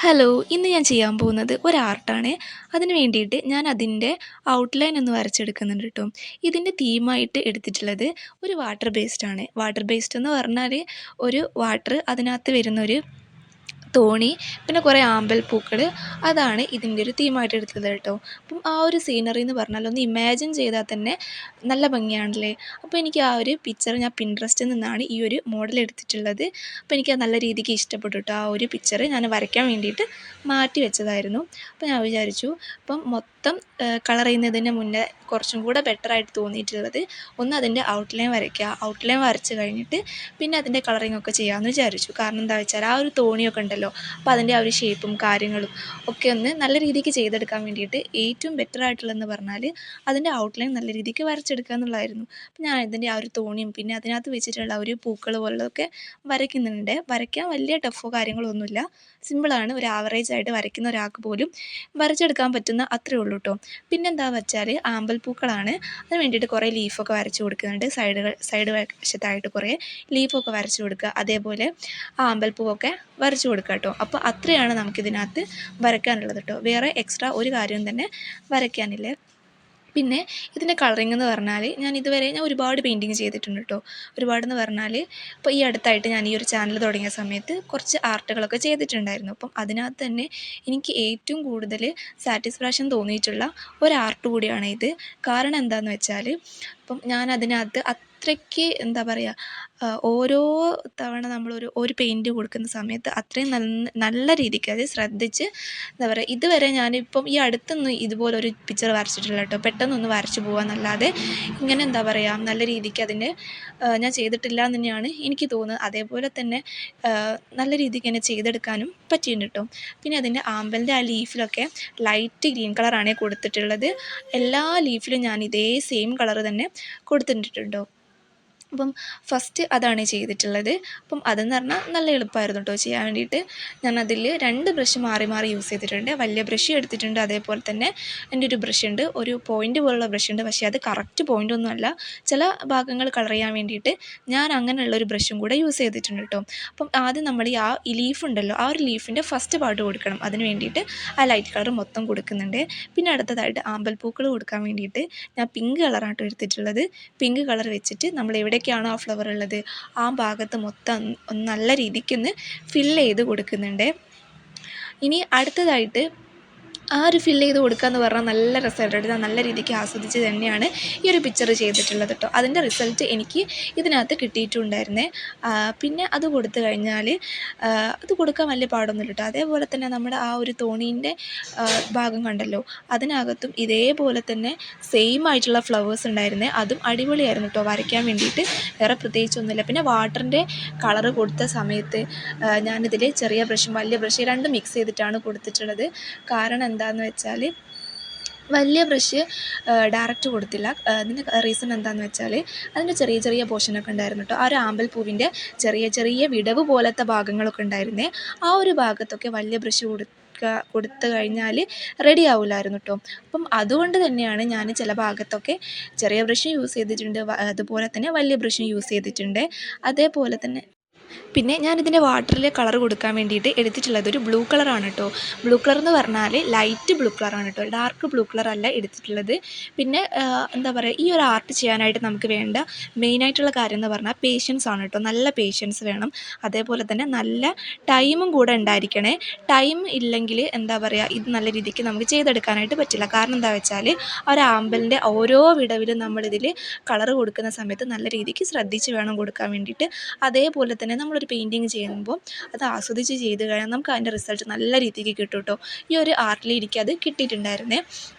Hello, ഇന്ന് ഞാൻ ചെയ്യാൻ പോകുന്നത് ഒരു ആർട്ടാണ്. അതിന് വേണ്ടിയിട്ട് ഞാൻ അതിൻ്റെ ഔട്ട്ലൈൻ ഒന്ന് വരച്ചെടുക്കുന്നുണ്ട് കേട്ടോ. ഇതിൻ്റെ തീമായിട്ട് എടുത്തിട്ടുള്ളത് ഒരു വാട്ടർ ബേസ്ഡാണ്. വാട്ടർ ബേസ്ഡ് എന്ന് പറഞ്ഞാൽ ഒരു വാട്ടർ അതിനകത്ത് വരുന്നൊരു തോണി, പിന്നെ കുറേ ആമ്പൽപ്പൂക്കൾ, അതാണ് ഇതിൻ്റെ ഒരു തീമായിട്ട് എടുത്തത് കേട്ടോ. അപ്പം ആ ഒരു സീനറി എന്ന് പറഞ്ഞാൽ ഒന്ന് ഇമാജിൻ ചെയ്താൽ തന്നെ നല്ല ഭംഗിയാണല്ലേ. അപ്പോൾ എനിക്ക് ആ ഒരു പിക്ചർ ഞാൻ പിൻട്രസ്റ്റിൽ നിന്നാണ് ഈ ഒരു മോഡൽ എടുത്തിട്ടുള്ളത്. അപ്പോൾ എനിക്കത് നല്ല രീതിക്ക് ഇഷ്ടപ്പെട്ടു കേട്ടോ. ആ ഒരു പിക്ചർ ഞാൻ വരയ്ക്കാൻ വേണ്ടിയിട്ട് മാറ്റി വെച്ചതായിരുന്നു. അപ്പോൾ ഞാൻ വിചാരിച്ചു അപ്പം മൊത്തം കളർ ചെയ്യുന്നതിന് മുന്നേ കുറച്ചും കൂടെ ബെറ്ററായിട്ട് തോന്നിയിട്ടുള്ളത് ഒന്ന് അതിൻ്റെ ഔട്ട്ലൈൻ വരയ്ക്കുക. ഔട്ട്ലൈൻ വരച്ച് കഴിഞ്ഞിട്ട് പിന്നെ അതിൻ്റെ കളറിങ് ഒക്കെ ചെയ്യാമെന്ന് വിചാരിച്ചു. കാരണം എന്താ വെച്ചാൽ ആ ഒരു തോണിയൊക്കെ ഉണ്ടല്ലോ, അപ്പോൾ അതിൻ്റെ ആ ഒരു ഷേപ്പും കാര്യങ്ങളും ഒക്കെ ഒന്ന് നല്ല രീതിക്ക് ചെയ്തെടുക്കാൻ വേണ്ടിയിട്ട് ഏറ്റവും ബെറ്ററായിട്ടുള്ളതെന്ന് പറഞ്ഞാൽ അതിൻ്റെ ഔട്ട്ലൈൻ നല്ല രീതിക്ക് വരച്ചെടുക്കുക എന്നുള്ളതായിരുന്നു. അപ്പോൾ ഞാൻ ഇതിൻ്റെ ആ ഒരു തോണിയും പിന്നെ അതിനകത്ത് വെച്ചിട്ടുള്ള ഒരു പൂക്കൾ പോലുള്ളതൊക്കെ വരയ്ക്കുന്നുണ്ട്. വരയ്ക്കാൻ വലിയ ടഫോ കാര്യങ്ങളോ ഒന്നുമില്ല, സിമ്പിളാണ്. ഒരു ആവറേജ് ആയിട്ട് വരയ്ക്കുന്ന ഒരാൾക്ക് പോലും വരച്ചെടുക്കാൻ പറ്റുന്ന അത്രയേ ഉള്ളൂ കേട്ടോ. പിന്നെന്താ വെച്ചാൽ ആമ്പൽപ്പൂക്കളാണ്. അതിന് വേണ്ടിയിട്ട് കുറേ ലീഫൊക്കെ വരച്ച് കൊടുക്കുന്നുണ്ട്. സൈഡ് വശത്തായിട്ട് കുറേ ലീഫൊക്കെ വരച്ച് കൊടുക്കുക. അതേപോലെ ആ അമ്പൽപ്പൂവൊക്കെ വരച്ച് കൊടുക്കുക കേട്ടോ. അപ്പോൾ അത്രയാണ് നമുക്കിതിനകത്ത് വരയ്ക്കാനുള്ളത് കേട്ടോ. വേറെ എക്സ്ട്രാ ഒരു കാര്യവും തന്നെ വരയ്ക്കാനില്ല. പിന്നെ ഇതിൻ്റെ കളറിംഗ് എന്ന് പറഞ്ഞാൽ ഞാൻ ഒരുപാട് പെയിൻറ്റിങ് ചെയ്തിട്ടുണ്ട് കേട്ടോ. ഒരുപാടെന്ന് പറഞ്ഞാൽ ഇപ്പോൾ ഈ അടുത്തായിട്ട് ഞാൻ ഈ ഒരു ചാനൽ തുടങ്ങിയ സമയത്ത് കുറച്ച് ആർട്ടുകളൊക്കെ ചെയ്തിട്ടുണ്ടായിരുന്നു. അപ്പം അതിനകത്ത് തന്നെ എനിക്ക് ഏറ്റവും കൂടുതൽ സാറ്റിസ്ഫാക്ഷൻ തോന്നിയിട്ടുള്ള ഒരു ആർട്ട് കൂടിയാണ് ഇത്. കാരണം എന്താണെന്ന് വെച്ചാൽ അപ്പം ഞാൻ അതിനകത്ത് അത്രയ്ക്ക് എന്താ പറയുക, ഓരോ തവണ ഒരു പെയിൻറ്റ് കൊടുക്കുന്ന സമയത്ത് അത്രയും നല്ല രീതിക്ക് അത് ശ്രദ്ധിച്ച് എന്താ പറയുക, ഇതുവരെ ഞാനിപ്പം ഈ അടുത്തൊന്നും ഇതുപോലൊരു പിക്ചർ വരച്ചിട്ടില്ല കേട്ടോ. പെട്ടെന്നൊന്ന് വരച്ചു പോകാമെന്നല്ലാതെ ഇങ്ങനെ എന്താ പറയുക നല്ല രീതിക്ക് അതിൻ്റെ ഞാൻ ചെയ്തിട്ടില്ല എന്ന് തന്നെയാണ് എനിക്ക് തോന്നുന്നത്. അതേപോലെ തന്നെ നല്ല രീതിക്ക് തന്നെ ചെയ്തെടുക്കാനും പറ്റിയിട്ടുണ്ട് കേട്ടോ. പിന്നെ അതിൻ്റെ ആമ്പലിൻ്റെ ആ ലീഫിലൊക്കെ ലൈറ്റ് ഗ്രീൻ കളറാണ് കൊടുത്തിട്ടുള്ളത്. എല്ലാ ലീഫിലും ഞാൻ ഇതേ സെയിം കളർ തന്നെ കൊടുത്തിട്ടുണ്ട് കേട്ടോ. അപ്പം ഫസ്റ്റ് അതാണ് ചെയ്തിട്ടുള്ളത്. അപ്പം അതെന്ന് പറഞ്ഞാൽ നല്ല എളുപ്പമായിരുന്നു കേട്ടോ ചെയ്യാൻ വേണ്ടിയിട്ട്. ഞാൻ അതിൽ 2 ബ്രഷ് മാറി മാറി യൂസ് ചെയ്തിട്ടുണ്ട്. വലിയ ബ്രഷ് എടുത്തിട്ടുണ്ട്, അതേപോലെ തന്നെ എൻ്റെ ഒരു ബ്രഷ് ഉണ്ട്, ഒരു പോയിൻ്റ് പോലുള്ള ബ്രഷ് ഉണ്ട്. പക്ഷേ അത് കറക്റ്റ് പോയിൻ്റൊന്നുമല്ല, ചില ഭാഗങ്ങൾ കളർ ചെയ്യാൻ വേണ്ടിയിട്ട് ഞാൻ അങ്ങനെയുള്ളൊരു ബ്രഷും കൂടെ യൂസ് ചെയ്തിട്ടുണ്ട് കേട്ടോ. അപ്പം ആദ്യം നമ്മൾ ഈ ലീഫ് ഉണ്ടല്ലോ, ആ ഒരു ലീഫിൻ്റെ ഫസ്റ്റ് പാർട്ട് കൊടുക്കണം. അതിന് വേണ്ടിയിട്ട് ആ ലൈറ്റ് കളർ മൊത്തം കൊടുക്കുന്നുണ്ട്. പിന്നെ അടുത്തതായിട്ട് ആമ്പൽപ്പൂക്കൾ കൊടുക്കാൻ വേണ്ടിയിട്ട് ഞാൻ പിങ്ക് കളറാണ് എടുത്തിട്ടുള്ളത്. പിങ്ക് കളർ വെച്ചിട്ട് നമ്മൾ എവിടെയൊക്കെയാണോ ആ ഫ്ലവർ ഉള്ളത് ആ ഭാഗത്ത് മൊത്തം നല്ല രീതിക്കൊന്ന് ഫില്ല് ചെയ്ത് കൊടുക്കുന്നുണ്ട്. ഇനി അടുത്തതായിട്ട് ആ ഒരു ഫില്ല് ചെയ്ത് കൊടുക്കുക എന്ന് പറഞ്ഞാൽ നല്ല റിസൾട്ട്. ഞാൻ നല്ല രീതിക്ക് ആസ്വദിച്ച് തന്നെയാണ് ഈ ഒരു പിക്ചർ ചെയ്തിട്ടുള്ളത് കേട്ടോ. അതിൻ്റെ റിസൾട്ട് എനിക്ക് ഇതിനകത്ത് കിട്ടിയിട്ടുണ്ടായിരുന്നേ. പിന്നെ അത് കൊടുത്തു കഴിഞ്ഞാൽ അത് കൊടുക്കാൻ വലിയ പാടൊന്നുമില്ല കേട്ടോ. അതേപോലെ തന്നെ നമ്മുടെ ആ ഒരു തോണീൻ്റെ ഭാഗം കണ്ടല്ലോ, അതിനകത്തും ഇതേപോലെ തന്നെ സെയിം ആയിട്ടുള്ള ഫ്ലവേഴ്സ് ഉണ്ടായിരുന്നേ. അതും അടിപൊളിയായിരുന്നു കേട്ടോ വരയ്ക്കാൻ വേണ്ടിയിട്ട്. വേറെ പ്രത്യേകിച്ചൊന്നുമില്ല. പിന്നെ വാട്ടറിൻ്റെ കളറ് കൊടുത്ത സമയത്ത് ഞാനിതിൽ ചെറിയ ബ്രഷും വലിയ ബ്രഷ് രണ്ടും മിക്സ് ചെയ്തിട്ടാണ് കൊടുത്തിട്ടുള്ളത്. കാരണം എന്താണെന്ന് വെച്ചാൽ വലിയ ബ്രഷ് ഡയറക്റ്റ് കൊടുത്തില്ല. അതിൻ്റെ റീസൺ എന്താണെന്ന് വെച്ചാൽ അതിൻ്റെ ചെറിയ ചെറിയ പോർഷനൊക്കെ ഉണ്ടായിരുന്നു കേട്ടോ. ആ ഒരു ആമ്പൽപ്പൂവിൻ്റെ ചെറിയ ചെറിയ വിടവ് പോലത്തെ ഭാഗങ്ങളൊക്കെ ഉണ്ടായിരുന്നേ. ആ ഒരു ഭാഗത്തൊക്കെ വലിയ ബ്രഷ് കൊടുത്തു കഴിഞ്ഞാൽ റെഡി ആവില്ലായിരുന്നു കേട്ടോ. അപ്പം അതുകൊണ്ട് തന്നെയാണ് ഞാൻ ചില ഭാഗത്തൊക്കെ ചെറിയ ബ്രഷ് യൂസ് ചെയ്തിട്ടുണ്ട്, അതുപോലെ തന്നെ വലിയ ബ്രഷും യൂസ് ചെയ്തിട്ടുണ്ട്. അതേപോലെ തന്നെ പിന്നെ ഞാനിതിൻ്റെ വാട്ടറിൽ കളർ കൊടുക്കാൻ വേണ്ടിയിട്ട് എടുത്തിട്ടുള്ളത് ഒരു ബ്ലൂ കളറാണ് കേട്ടോ. ബ്ലൂ കളർ എന്ന് പറഞ്ഞാൽ ലൈറ്റ് ബ്ലൂ കളറാണ് കേട്ടോ, ഡാർക്ക് ബ്ലൂ കളറല്ല എടുത്തിട്ടുള്ളത്. പിന്നെ എന്താ പറയുക, ഈ ഒരു ആർട്ട് ചെയ്യാനായിട്ട് നമുക്ക് വേണ്ട മെയിനായിട്ടുള്ള കാര്യം എന്ന് പറഞ്ഞാൽ പേഷ്യൻസ് ആണ് കേട്ടോ. നല്ല പേഷ്യൻസ് വേണം, അതേപോലെ തന്നെ നല്ല ടൈമും കൂടെ ഉണ്ടായിരിക്കണേ. ടൈം ഇല്ലെങ്കിൽ എന്താ പറയുക, ഇത് നല്ല രീതിക്ക് നമുക്ക് ചെയ്തെടുക്കാനായിട്ട് പറ്റില്ല. കാരണം എന്താ വെച്ചാൽ ആ ഒരു ആമ്പലിൻ്റെ ഓരോ വിടവിലും നമ്മളിതിൽ കളർ കൊടുക്കുന്ന സമയത്ത് നല്ല രീതിക്ക് ശ്രദ്ധിച്ച് വേണം കൊടുക്കാൻ വേണ്ടിയിട്ട്. അതേപോലെ തന്നെ നമ്മളൊരു പെയിൻറ്റിങ് ചെയ്യുമ്പോൾ അത് ആസ്വദിച്ച് ചെയ്ത് കഴിഞ്ഞാൽ നമുക്ക് അതിൻ്റെ റിസൾട്ട് നല്ല രീതിക്ക് കിട്ടും കേട്ടോ. ഈ ഒരു ആർട്ടിൽ എനിക്കത് കിട്ടിയിട്ടുണ്ടായിരുന്നേ.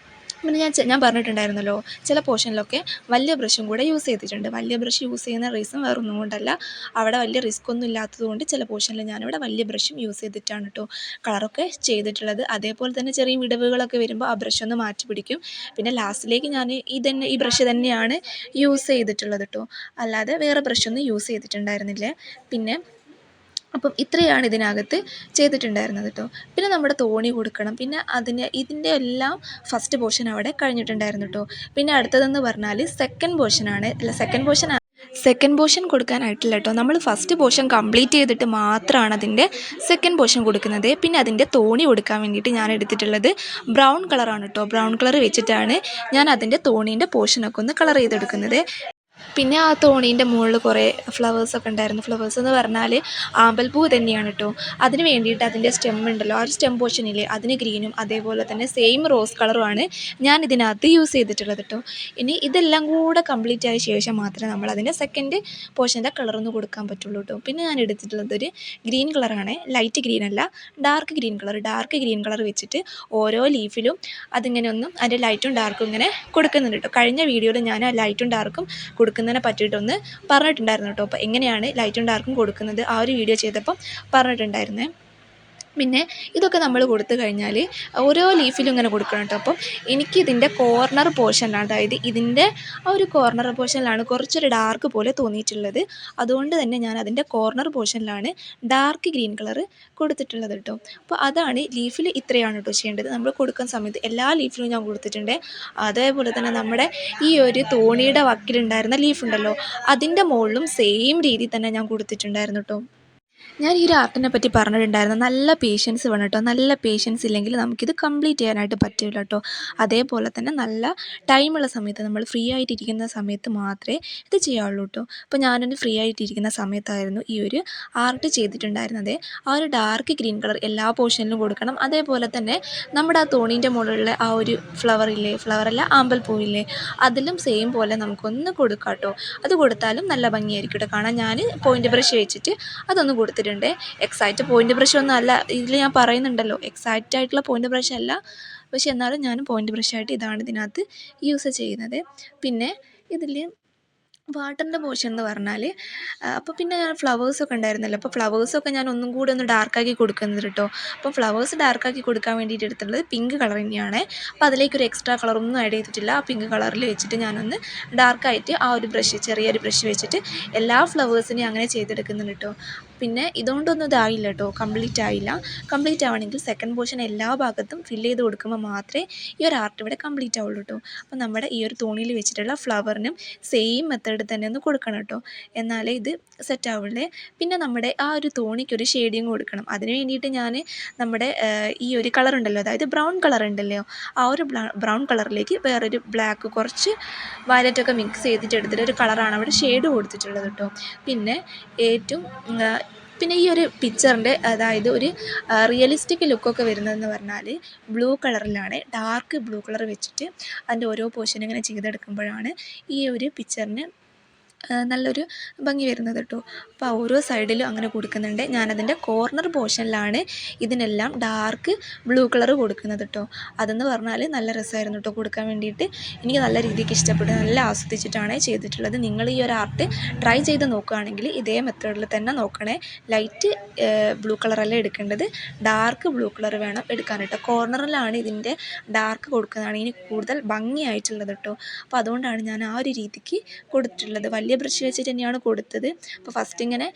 പിന്നെ ഞാൻ പറഞ്ഞിട്ടുണ്ടായിരുന്നല്ലോ, ചില പോർഷനിലൊക്കെ വലിയ ബ്രഷും കൂടെ യൂസ് ചെയ്തിട്ടുണ്ട്. വലിയ ബ്രഷ് യൂസ് ചെയ്യുന്ന റീസൺ വേറെ ഒന്നും കൊണ്ടല്ല, അവിടെ വലിയ റിസ്ക് ഒന്നും ഇല്ലാത്തത് കൊണ്ട് ചില പോർഷനിൽ ഞാനിവിടെ വലിയ ബ്രഷും യൂസ് ചെയ്തിട്ടാണ് കേട്ടോ കളറൊക്കെ ചെയ്തിട്ടുള്ളത്. അതേപോലെ തന്നെ ചെറിയ വിടവുകളൊക്കെ വരുമ്പോൾ ആ ബ്രഷ് ഒന്ന് മാറ്റി പിടിക്കും. പിന്നെ ലാസ്റ്റിലേക്ക് ഞാൻ ഈ ബ്രഷ് തന്നെയാണ് യൂസ് ചെയ്തിട്ടുള്ളത് കേട്ടോ, അല്ലാതെ വേറെ ബ്രഷൊന്നും യൂസ് ചെയ്തിട്ടുണ്ടായിരുന്നില്ല. പിന്നെ അപ്പം ഇത്രയാണ് ഇതിനകത്ത് ചെയ്തിട്ടുണ്ടായിരുന്നത് കേട്ടോ. പിന്നെ നമ്മുടെ തോണി കൊടുക്കണം. പിന്നെ ഇതിൻ്റെ എല്ലാം ഫസ്റ്റ് പോർഷൻ അവിടെ കഴിഞ്ഞിട്ടുണ്ടായിരുന്നു കേട്ടോ. പിന്നെ അടുത്തതെന്ന് പറഞ്ഞാൽ സെക്കൻഡ് പോർഷൻ സെക്കൻഡ് പോർഷൻ കൊടുക്കാനായിട്ടില്ല കേട്ടോ. നമ്മൾ ഫസ്റ്റ് പോർഷൻ കംപ്ലീറ്റ് ചെയ്തിട്ട് മാത്രമാണ് അതിൻ്റെ സെക്കൻഡ് പോർഷൻ കൊടുക്കുന്നത്. പിന്നെ അതിൻ്റെ തോണി കൊടുക്കാൻ വേണ്ടിയിട്ട് ഞാൻ എടുത്തിട്ടുള്ളത് ബ്രൗൺ കളറാണ് കേട്ടോ. ബ്രൗൺ കളർ വെച്ചിട്ടാണ് ഞാൻ അതിൻ്റെ തോണീൻ്റെ പോർഷനൊക്കെ ഒന്ന് കളർ ചെയ്തെടുക്കുന്നത്. പിന്നെ ആ തോണീൻ്റെ മുകളിൽ കുറേ ഫ്ലവേഴ്സൊക്കെ ഉണ്ടായിരുന്നു. ഫ്ലവേഴ്സ് എന്ന് പറഞ്ഞാൽ ആമ്പൽപ്പൂ തന്നെയാണ് കേട്ടോ. അതിന് വേണ്ടിയിട്ട് അതിൻ്റെ സ്റ്റെം ഉണ്ടല്ലോ, ആ ഒരു സ്റ്റെം പോർഷനില്ലേ, അതിന് ഗ്രീനും അതേപോലെ തന്നെ സെയിം റോസ് കളറുമാണ് ഞാൻ ഇതിനകത്ത് യൂസ് ചെയ്തിട്ടുള്ളത് കേട്ടോ. ഇനി ഇതെല്ലാം കൂടെ കംപ്ലീറ്റ് ആയ ശേഷം മാത്രമേ നമ്മൾ അതിൻ്റെ സെക്കൻഡ് പോർഷൻ്റെ കളറൊന്ന് കൊടുക്കാൻ പറ്റുള്ളൂ കേട്ടോ. പിന്നെ ഞാൻ എടുത്തിട്ടുള്ളത് ഒരു ഗ്രീൻ കളറാണ്, ലൈറ്റ് ഗ്രീൻ അല്ല, dark green colour. Dark green colour വെച്ചിട്ട് ഓരോ ലീഫിലും അതിങ്ങനെ ഒന്നും അതിൻ്റെ ലൈറ്റും ഡാർക്കും ഇങ്ങനെ കൊടുക്കുന്നുണ്ട് കേട്ടോ. കഴിഞ്ഞ വീഡിയോയിൽ ഞാൻ ആ ലൈറ്റും ഡാർക്കും കൊടുക്കുന്നതിനെ പറ്റിയിട്ടൊന്ന് പറഞ്ഞിട്ടുണ്ടായിരുന്നു കേട്ടോ. അപ്പോൾ എങ്ങനെയാണ് ലൈറ്റും ഡാർക്കും കൊടുക്കുന്നത് ആ ഒരു വീഡിയോ ചെയ്തപ്പം പറഞ്ഞിട്ടുണ്ടായിരുന്നേ. പിന്നെ ഇതൊക്കെ നമ്മൾ കൊടുത്തു കഴിഞ്ഞാൽ ഓരോ ലീഫിലും ഇങ്ങനെ കൊടുക്കണം കേട്ടോ. അപ്പം എനിക്കിതിൻ്റെ കോർണർ പോർഷനിലാണ്, അതായത് ഇതിൻ്റെ ആ ഒരു കോർണർ പോർഷനിലാണ് കുറച്ചൊരു ഡാർക്ക് പോലെ തോന്നിയിട്ടുള്ളത്. അതുകൊണ്ട് തന്നെ ഞാൻ അതിൻ്റെ കോർണർ പോർഷനിലാണ് ഡാർക്ക് ഗ്രീൻ കളർ കൊടുത്തിട്ടുള്ളത് കേട്ടോ. അപ്പോൾ അതാണ് ലീഫിൽ ഇത്രയാണ് കേട്ടോ ചെയ്യേണ്ടത്. നമ്മൾ കൊടുക്കുന്ന സമയത്ത് എല്ലാ ലീഫിലും ഞാൻ കൊടുത്തിട്ടുണ്ട്. അതേപോലെ തന്നെ നമ്മുടെ ഈ ഒരു തോണിയുടെ വക്കിലുണ്ടായിരുന്ന ലീഫുണ്ടല്ലോ, അതിൻ്റെ മുകളിലും സെയിം രീതിയിൽ തന്നെ ഞാൻ കൊടുത്തിട്ടുണ്ടായിരുന്നു കേട്ടോ. ഞാൻ ഈ ഒരു ആർട്ടിനെ പറ്റി പറഞ്ഞിട്ടുണ്ടായിരുന്നു, നല്ല പേഷ്യൻസ് വേണം കേട്ടോ. നല്ല പേഷ്യൻസ് ഇല്ലെങ്കിൽ നമുക്കിത് കംപ്ലീറ്റ് ചെയ്യാനായിട്ട് പറ്റില്ല കേട്ടോ. അതേപോലെ തന്നെ നല്ല ടൈമുള്ള സമയത്ത്, നമ്മൾ ഫ്രീ ആയിട്ടിരിക്കുന്ന സമയത്ത് മാത്രമേ ഇത് ചെയ്യാവുള്ളൂ കേട്ടോ. അപ്പോൾ ഞാനൊന്ന് ഫ്രീ ആയിട്ടിരിക്കുന്ന സമയത്തായിരുന്നു ഈ ഒരു ആർട്ട് ചെയ്തിട്ടുണ്ടായിരുന്നത്. ആ ഒരു ഡാർക്ക് ഗ്രീൻ കളർ എല്ലാ പോർഷനിലും കൊടുക്കണം. അതേപോലെ തന്നെ നമ്മുടെ ആ തോണീൻ്റെ മുകളിലുള്ള ആ ഒരു ഫ്ലവറില്ലേ, ഫ്ലവറല്ല ആമ്പൽപ്പൂവില്ലേ, അതിലും സെയിം പോലെ നമുക്കൊന്ന് കൊടുക്കാം കേട്ടോ. അത് കൊടുത്താലും നല്ല ഭംഗിയായിരിക്കും കേട്ടോ കാണാൻ. ഞാൻ പോയിൻ്റ് ബ്രഷ് വെച്ചിട്ട് അതൊന്ന് കൊടുത്തിട്ടുണ്ട്. എക്സാക്റ്റ് പോയിൻ്റ് ബ്രഷ് ഒന്നും അല്ല ഇതിൽ ഞാൻ പറയുന്നുണ്ടല്ലോ, എക്സാക്റ്റ് ആയിട്ടുള്ള പോയിൻ്റ് ബ്രഷ് അല്ല, പക്ഷെ എന്നാലും ഞാൻ പോയിൻ്റ് ബ്രഷായിട്ട് ഇതാണ് ഇതിനകത്ത് യൂസ് ചെയ്യുന്നത്. പിന്നെ ഇതിൽ വാട്ടറിൻ്റെ പോർഷൻ എന്ന് പറഞ്ഞാൽ അപ്പോൾ പിന്നെ ഞാൻ ഫ്ലവേഴ്സൊക്കെ ഉണ്ടായിരുന്നല്ലോ, അപ്പോൾ ഫ്ലവേഴ്സൊക്കെ ഞാൻ ഒന്നും കൂടി ഒന്ന് ഡാർക്കാക്കി കൊടുക്കുന്നത് കേട്ടോ. അപ്പോൾ ഫ്ലവേഴ്സ് ഡാർക്കാക്കി കൊടുക്കാൻ വേണ്ടിയിട്ട് എടുത്തിട്ടുള്ളത് പിങ്ക് കളർ തന്നെയാണ്. അപ്പോൾ അതിലേക്കൊരു എക്സ്ട്രാ കളറൊന്നും ആഡ് ചെയ്തിട്ടില്ല. ആ പിങ്ക് കളറിൽ വെച്ചിട്ട് ഞാനൊന്ന് ഡാർക്കായിട്ട് ആ ഒരു ബ്രഷ്, ചെറിയൊരു ബ്രഷ് വെച്ചിട്ട് എല്ലാ ഫ്ലവേഴ്സിനെയും അങ്ങനെ ചെയ്തെടുക്കുന്നുണ്ട് കേട്ടോ. പിന്നെ ഇതുകൊണ്ടൊന്നും ഇതായില്ല കേട്ടോ, കംപ്ലീറ്റ് ആയില്ല. കംപ്ലീറ്റ് ആവണമെങ്കിൽ സെക്കൻഡ് പോർഷൻ എല്ലാ ഭാഗത്തും ഫില്ല് ചെയ്ത് കൊടുക്കുമ്പോൾ മാത്രമേ ഈ ഒരു ആർട്ട് ഇവിടെ കംപ്ലീറ്റ് ആവുള്ളൂ കേട്ടോ. അപ്പോൾ നമ്മുടെ ഈ ഒരു തോണിയിൽ വെച്ചിട്ടുള്ള ഫ്ലവറിനും സെയിം മെത്തേഡ് തന്നെ ഒന്ന് കൊടുക്കണം കേട്ടോ, എന്നാലേ ഇത് സെറ്റ് ആവുള്ളേ. പിന്നെ നമ്മുടെ ആ ഒരു തോണിക്കൊരു ഷെയ്ഡിങ് കൊടുക്കണം. അതിന് വേണ്ടിയിട്ട് ഞാൻ നമ്മുടെ ഈ ഒരു കളർ ഉണ്ടല്ലോ, അതായത് ബ്രൗൺ കളർ ഉണ്ടല്ലോ, ആ ഒരു ബ്രൗൺ കളറിലേക്ക് വേറൊരു ബ്ലാക്ക്, കുറച്ച് വയലറ്റൊക്കെ മിക്സ് ചെയ്തിട്ട് എടുത്തിട്ട് ഒരു കളറാണ് അവിടെ ഷെയ്ഡ് കൊടുത്തിട്ടുള്ളത് കേട്ടോ. പിന്നെ ഈ ഒരു പിക്ചറിൻ്റെ, അതായത് ഒരു റിയലിസ്റ്റിക് ലുക്കൊക്കെ വരുന്നതെന്ന് പറഞ്ഞാൽ ബ്ലൂ കളറിലാണ്. ഡാർക്ക് ബ്ലൂ കളർ വെച്ചിട്ട് അതിൻ്റെ ഓരോ പോർഷൻ ഇങ്ങനെ ചെയ്തെടുക്കുമ്പോഴാണ് ഈ ഒരു പിക്ചറിന് നല്ലൊരു ഭംഗി വരുന്നത് കേട്ടോ. അപ്പോൾ ഓരോ സൈഡിലും അങ്ങനെ കൊടുക്കുന്നുണ്ട്. ഞാനതിൻ്റെ കോർണർ പോർഷനിലാണ് ഇതിനെല്ലാം ഡാർക്ക് ബ്ലൂ കളർ കൊടുക്കുന്നത് കേട്ടോ. അതെന്ന് പറഞ്ഞാൽ നല്ല രസമായിരുന്നു കേട്ടോ കൊടുക്കാൻ വേണ്ടിയിട്ട്. എനിക്ക് നല്ല രീതിക്ക് ഇഷ്ടപ്പെട്ടു, നല്ല ആസ്വദിച്ചിട്ടാണ് ചെയ്തിട്ടുള്ളത്. നിങ്ങൾ ഈ ഒരു ആർട്ട് ട്രൈ ചെയ്ത് നോക്കുകയാണെങ്കിൽ ഇതേ മെത്തേഡിൽ തന്നെ നോക്കണേ. ലൈറ്റ് ബ്ലൂ കളറല്ല എടുക്കേണ്ടത്, ഡാർക്ക് ബ്ലൂ കളർ വേണം എടുക്കാൻ കേട്ടോ. കോർണറിലാണ് ഇതിൻ്റെ ഡാർക്ക് കൊടുക്കുന്നതാണ് ഇനി കൂടുതൽ ഭംഗിയായിട്ടുള്ളത് കേട്ടോ. അപ്പോൾ അതുകൊണ്ടാണ് ഞാൻ ആ ഒരു രീതിക്ക് കൊടുത്തിട്ടുള്ളത്. വലിയ ബ്രഷ് വെച്ചിട്ട് തന്നെയാണ് കൊടുത്തത്. അപ്പോൾ ഫസ്റ്റ് ഇങ്ങനെ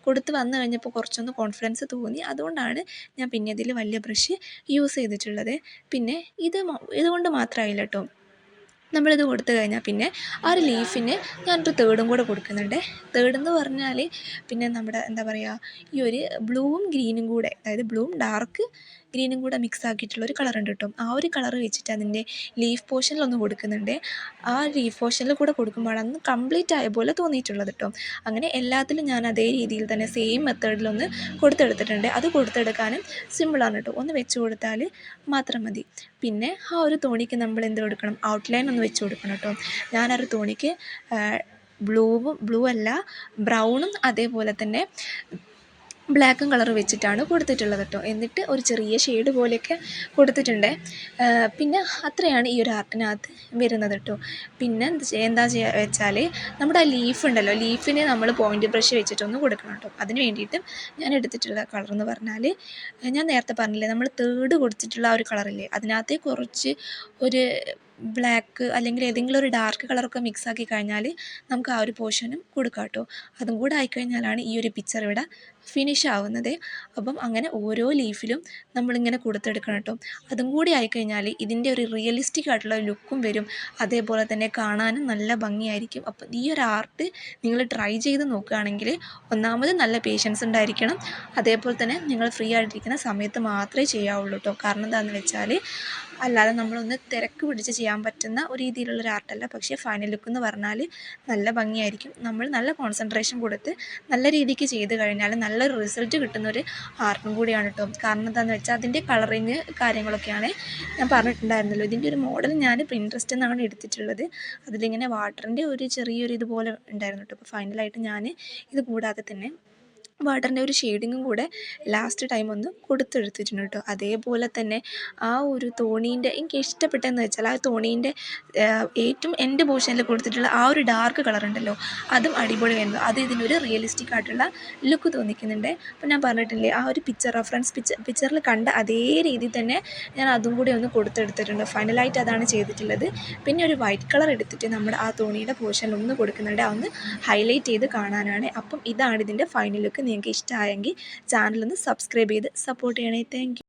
കൊടുത്ത് വന്നു കഴിഞ്ഞപ്പോൾ കുറച്ചൊന്ന് കോൺഫിഡൻസ് തോന്നി, അതുകൊണ്ടാണ് ഞാൻ പിന്നെ ഇതിൽ വലിയ ബ്രഷ് യൂസ് ചെയ്തിട്ടുള്ളത്. പിന്നെ ഇതുകൊണ്ട് മാത്രമായില്ല കേട്ടോ, നമ്മളിത് കൊടുത്തു കഴിഞ്ഞാൽ പിന്നെ ആ ഒരു ലീഫിന് ഞാനൊരു തേർഡും കൂടെ കൊടുക്കുന്നുണ്ട്. തേർഡെന്ന് പറഞ്ഞാൽ പിന്നെ നമ്മുടെ എന്താ പറയുക, ഈ ഒരു ബ്ലൂവും ഗ്രീനും കൂടെ, അതായത് ബ്ലൂവും ഡാർക്ക് ഗ്രീനും കൂടെ മിക്സ് ആക്കിയിട്ടുള്ളൊരു കളറുണ്ട് കേട്ടോ. ആ ഒരു കളർ വെച്ചിട്ട് അതിൻ്റെ ലീഫ് പോർഷനിലൊന്ന് കൊടുക്കുന്നുണ്ട്. ആ ലീഫ് പോർഷനിൽ കൂടെ കൊടുക്കുമ്പോഴാണ് കംപ്ലീറ്റ് ആയ പോലെ തോന്നിയിട്ടുള്ളത് കേട്ടോ. അങ്ങനെ എല്ലാത്തിലും ഞാൻ അതേ രീതിയിൽ തന്നെ സെയിം മെത്തേഡിലൊന്ന് കൊടുത്തെടുത്തിട്ടുണ്ട്. അത് കൊടുത്തെടുക്കാനും സിമ്പിളാണ് കേട്ടോ, ഒന്ന് വെച്ച് കൊടുത്താൽ മാത്രം മതി. പിന്നെ ആ ഒരു തോണിക്ക് നമ്മൾ എന്ത് കൊടുക്കണം, ഔട്ട്ലൈൻ ഒന്ന് വെച്ച് കൊടുക്കണം കേട്ടോ. ഞാനൊരു തോണിക്ക് ബ്ലൂ അല്ല ബ്രൗണും അതേപോലെ തന്നെ ബ്ലാക്കും കളർ വെച്ചിട്ടാണ് കൊടുത്തിട്ടുള്ളത് കേട്ടോ. എന്നിട്ട് ഒരു ചെറിയ ഷെയ്ഡ് പോലെയൊക്കെ കൊടുത്തിട്ടുണ്ട്. പിന്നെ അത്രയാണ് ഈ ഒരു ആർട്ടിനകത്ത് വരുന്നത് കേട്ടോ. പിന്നെ എന്താ ചെയ്യുക വെച്ചാൽ നമ്മുടെ ആ ലീഫ് ഉണ്ടല്ലോ, ലീഫിനെ നമ്മൾ പോയിൻ്റ് ബ്രഷ് വെച്ചിട്ടൊന്ന് കൊടുക്കണം കേട്ടോ. അതിന് വേണ്ടിയിട്ട് ഞാൻ എടുത്തിട്ടുള്ള കളർ എന്ന് പറഞ്ഞാൽ, ഞാൻ നേരത്തെ പറഞ്ഞില്ലേ നമ്മൾ തേർഡ് കൊടുത്തിട്ടുള്ള ആ ഒരു കളറില്ലേ, അതിനകത്ത് കുറച്ച് ഒരു ബ്ലാക്ക് അല്ലെങ്കിൽ ഏതെങ്കിലും ഒരു ഡാർക്ക് കളറൊക്കെ മിക്സ് ആക്കി കഴിഞ്ഞാൽ നമുക്ക് ആ ഒരു പോർഷനും കൊടുക്കാം കേട്ടോ. അതും കൂടെ ആയിക്കഴിഞ്ഞാലാണ് ഈ ഒരു പിക്ചർ ഇവിടെ ഫിനിഷ് ആവുന്നത്. അപ്പം അങ്ങനെ ഓരോ ലീഫിലും നമ്മളിങ്ങനെ കൊടുത്തെടുക്കണം കേട്ടോ. അതും കൂടി ആയിക്കഴിഞ്ഞാൽ ഇതിൻ്റെ ഒരു റിയലിസ്റ്റിക് ആയിട്ടുള്ള ലുക്കും വരും, അതേപോലെ തന്നെ കാണാനും നല്ല ഭംഗിയായിരിക്കും. അപ്പം ഈ ഒരു ആർട്ട് നിങ്ങൾ ട്രൈ ചെയ്ത് നോക്കുകയാണെങ്കിൽ ഒന്നാമത് നല്ല പേഷ്യൻസ് ഉണ്ടായിരിക്കണം, അതേപോലെ തന്നെ നിങ്ങൾ ഫ്രീ ആയിട്ടിരിക്കുന്ന സമയത്ത് മാത്രമേ ചെയ്യാവുള്ളൂ കേട്ടോ. കാരണം എന്താണെന്ന് വെച്ചാൽ അല്ലാതെ നമ്മളൊന്ന് തിരക്ക് പിടിച്ച് ചെയ്യാൻ പറ്റുന്ന ഒരു രീതിയിലുള്ളൊരു ആർട്ടല്ല. പക്ഷേ ഫൈനൽ ലുക്ക് എന്ന് പറഞ്ഞാൽ നല്ല ഭംഗിയായിരിക്കും. നമ്മൾ നല്ല കോൺസെൻട്രേഷൻ കൊടുത്ത് നല്ല രീതിക്ക് ചെയ്ത് കഴിഞ്ഞാൽ നല്ലൊരു റിസൾട്ട് കിട്ടുന്നൊരു ആർട്ടും കൂടിയാണ് കേട്ടോ. കാരണം എന്താണെന്ന് വെച്ചാൽ അതിൻ്റെ കളറിങ് കാര്യങ്ങളൊക്കെയാണ് ഞാൻ പറഞ്ഞിട്ടുണ്ടായിരുന്നല്ലോ. ഇതിൻ്റെ ഒരു മോഡൽ ഞാൻ പിൻട്രസ്റ്റ് നിന്നാണ് എടുത്തിട്ടുള്ളത്. അതിലിങ്ങനെ വാട്ടറിൻ്റെ ഒരു ചെറിയൊരു ഇതുപോലെ ഉണ്ടായിരുന്നു കേട്ടോ. അപ്പോൾ ഫൈനലായിട്ട് ഞാൻ ഇത് കൂടാതെ തന്നെ വാട്ടറിൻ്റെ ഒരു ഷെയ്ഡിങ്ങും കൂടെ ലാസ്റ്റ് ടൈം ഒന്ന് കൊടുത്തെടുത്തിട്ടുണ്ട് കേട്ടോ. അതേപോലെ തന്നെ ആ ഒരു തോണീൻ്റെ എനിക്ക് ഇഷ്ടപ്പെട്ടതെന്ന് വെച്ചാൽ ആ തോണീൻ്റെ ഏറ്റവും എൻ്റെ പോർഷനിൽ കൊടുത്തിട്ടുള്ള ആ ഒരു ഡാർക്ക് കളർ ഉണ്ടല്ലോ, അതും അടിപൊളിയായിരുന്നു. അത് ഇതിനൊരു റിയലിസ്റ്റിക് ആയിട്ടുള്ള ലുക്ക് തോന്നിക്കുന്നുണ്ട്. അപ്പോൾ ഞാൻ പറഞ്ഞിട്ടില്ലേ ആ ഒരു പിക്ചർ റെഫറൻസ് പിക്ചറിൽ കണ്ട അതേ രീതിയിൽ തന്നെ ഞാൻ അതും കൂടി ഒന്ന് കൊടുത്തെടുത്തിട്ടുണ്ട്. ഫൈനലായിട്ട് അതാണ് ചെയ്തിട്ടുള്ളത്. പിന്നെ ഒരു വൈറ്റ് കളർ എടുത്തിട്ട് നമ്മുടെ ആ തോണിയുടെ പോർഷനിൽ ഒന്ന് കൊടുക്കുന്നുണ്ട്, അതൊന്ന് ഹൈലൈറ്റ് ചെയ്ത് കാണാനാണ്. അപ്പം ഇതാണ് ഇതിൻ്റെ ഫൈനൽ ലുക്ക്. നിങ്ങൾക്ക് ഇഷ്ടമായെങ്കിൽ ചാനലൊന്ന് സബ്സ്ക്രൈബ് ചെയ്ത് സപ്പോർട്ട് ചെയ്യണേ. Thank you.